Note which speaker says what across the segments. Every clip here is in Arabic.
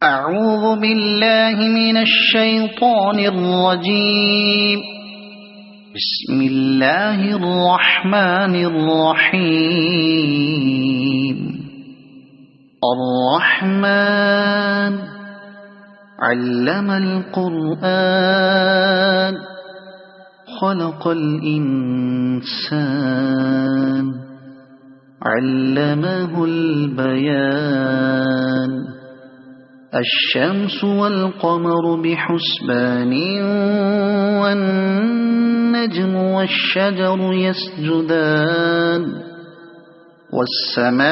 Speaker 1: أعوذ بالله من الشيطان الرجيم. بسم الله الرحمن الرحيم. الرحمن علم القرآن خلق الإنسان علمه البيان. الشمس والقمر بحسبان والنجم والشجر يسجدان. والسماء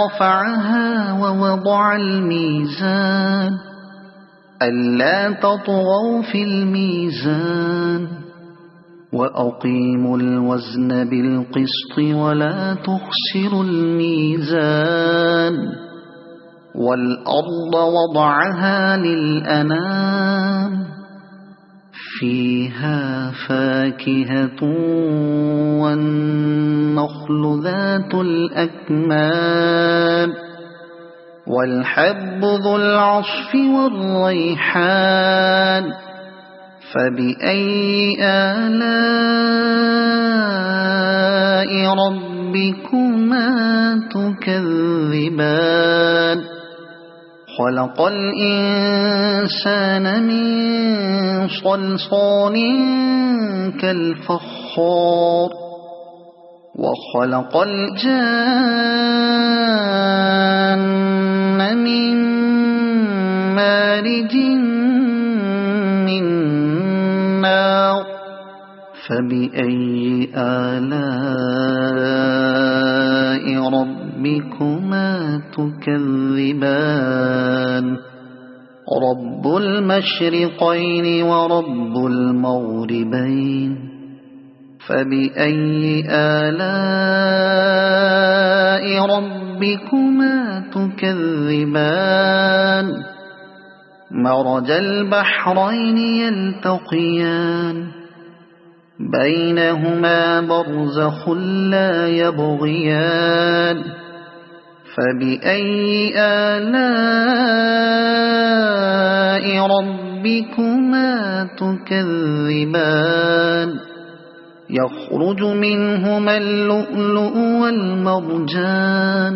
Speaker 1: رفعها ووضع الميزان ألا تطغوا في الميزان وأقيموا الوزن بالقسط ولا تخسروا الميزان. والأرض وضعها للأنام فيها فاكهة والنخل ذات الأكمام والحب ذو العصف والريحان. فبأي آلاء ربكما تكذبان. خلق الإنسان من صلصال كالفخار وخلق الجان من مارج من نار. فبأي آلاء ربكما تكذبان. رب المشرقين ورب المغربين. فبأي آلاء ربكما تكذبان. مرج البحرين يلتقيان بينهما برزخ لا يبغيان. فبأي آلاء ربكما تكذبان. يخرج منهما اللؤلؤ والمرجان.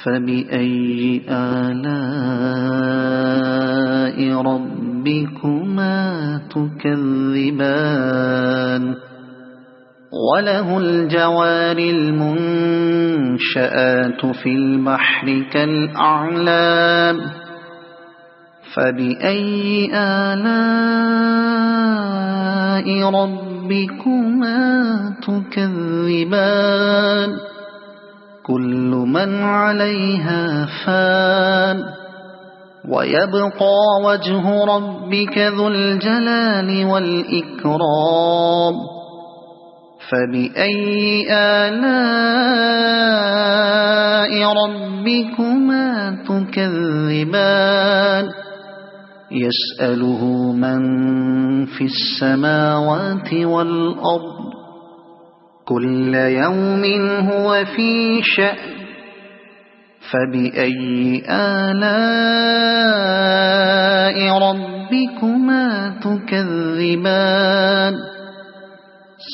Speaker 1: فبأي آلاء ربكما تكذبان. وله الجوار المنشآت في البحر كالأعلام. فبأي آلاء ربكما تكذبان. كل من عليها فان ويبقى وجه ربك ذو الجلال والإكرام. فبأي آلاء ربكما تكذبان. يسأله من في السماوات والأرض كل يوم هو في شأن. فبأي آلاء ربكما تكذبان.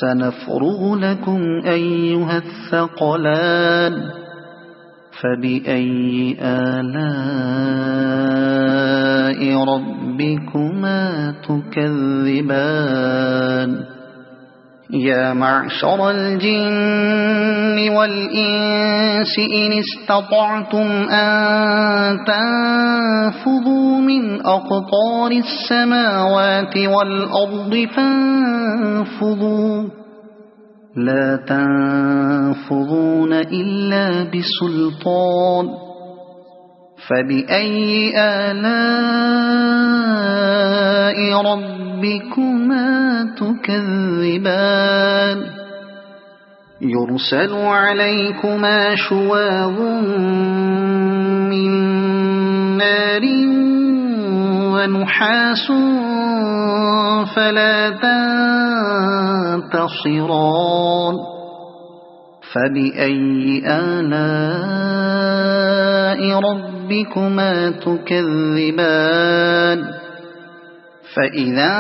Speaker 1: سنفرغ لكم أيها الثقلان. فبأي آلاء ربكما تكذبان. يا معشر الجن والإنس إن استطعتم أن تنفذوا من أقطار السماوات والأرض فانفذوا لا تنفذون إلا بسلطان. فبأي آلاء ربكما تكذبان. يرسل عليكما شواظ من نار ونحاس فلا تنتصران. فبأي آلاء ربكما تكذبان فإذا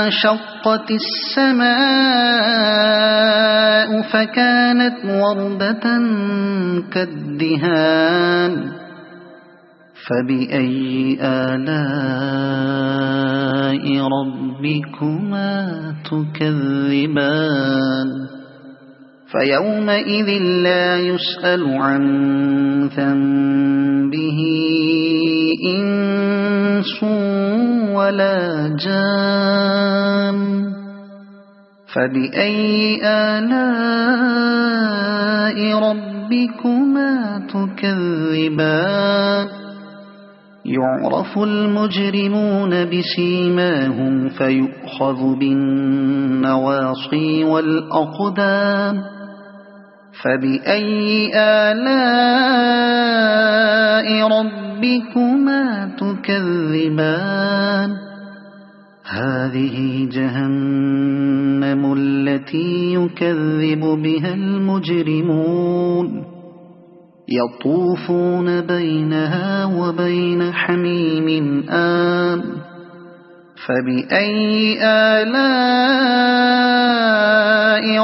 Speaker 1: انشقت السماء فكانت وردة كالدهان فبأي آلاء ربكما تكذبان فيومئذ لا يسأل عن ذنبه إنس ولا جان فبأي آلاء ربكما تكذبان يعرف المجرمون بسيماهم فيؤخذ بالنواصي والأقدام فبأي آلاء ربكما تكذبان هذه جهنم التي يكذب بها المجرمون يطوفون بينها وبين حميم آن فبأي آلاء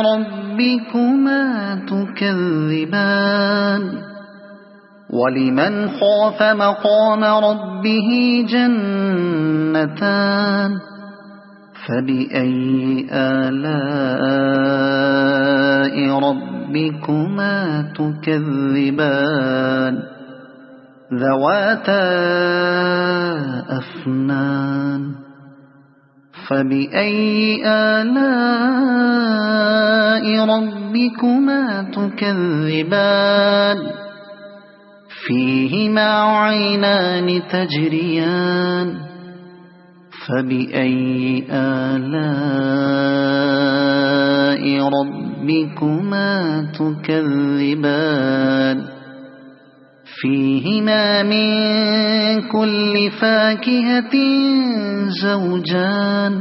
Speaker 1: ربكما تكذبان ولمن خاف مقام ربه جنتان فبأي آلاء ربكما تكذبان ذواتا أفنان فبأي آلاء ربكما تكذبان فيهما عينان تجريان فبأي آلاء ربكما تكذبان فيهما من كل فاكهة زوجان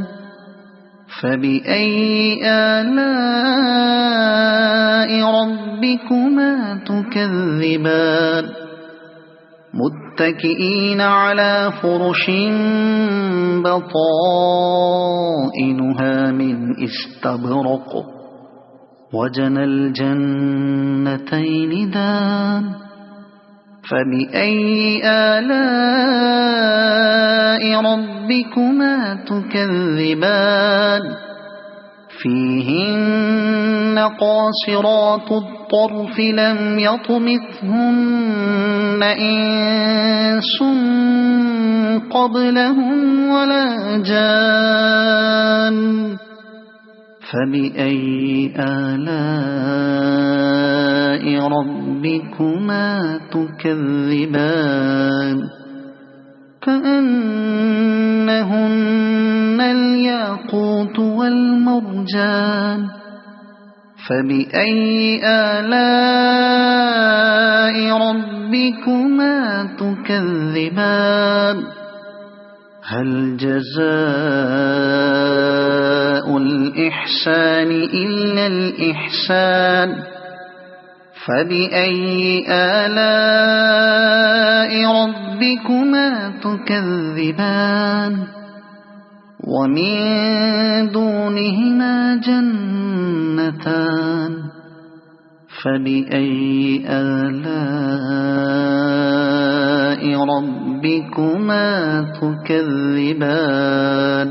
Speaker 1: فبأي آلاء ربكما تكذبان متكئين على فرش بطائنها من استبرق وجنى الجنتين دان فبأي آلاء ربكما تكذبان فيهن قاصرات الطرف لم يطمثهن إنس قبلهم ولا جان فبأي آلاء ربكما تكذبان كأنهن الياقوت والمرجان فبأي آلاء ربكما تكذبان هل جزاء الإحسان إلا الإحسان فبأي آلاء ربكما تكذبان ومن دونهما جنتان فبأي آلاء ربكما تكذبان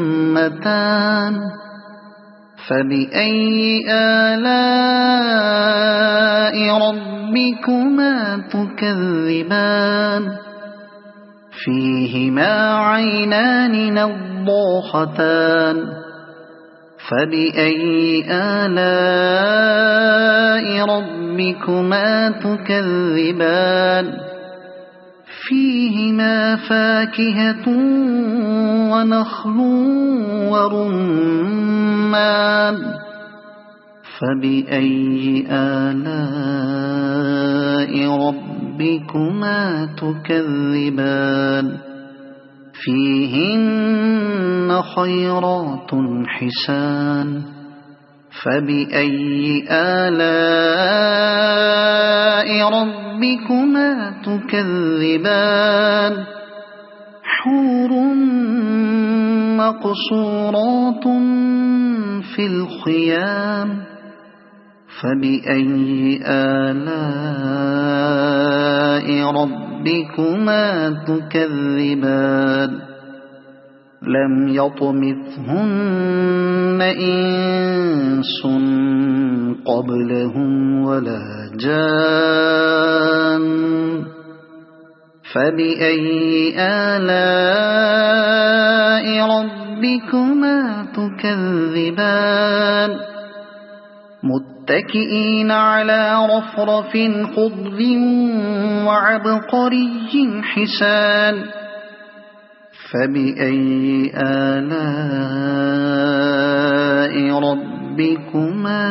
Speaker 1: مدهامتان فبأي آلاء ربكما تكذبان فيهما عينان نضاختان فبأي آلاء ربكما تكذبان فيهما فاكهة ونخل ورمان فبأي آلاء ربكما تكذبان فيهن خيرات حسان فبأي آلاء ربكما تكذبان حور مقصورات في الخيام فبأي آلاء ربكما تكذبان لم يطمثهن إنس قبلهم ولا جان فبأي آلاء ربكما تكذبان متكئين على رفرف خضر وعبقري حسان فبأي آلاء ربكما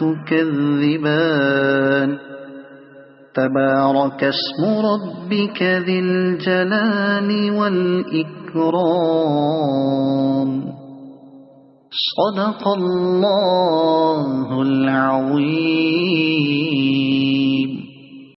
Speaker 1: تكذبان تبارك اسم ربك ذي الجلال والإكرام صدق الله العظيم.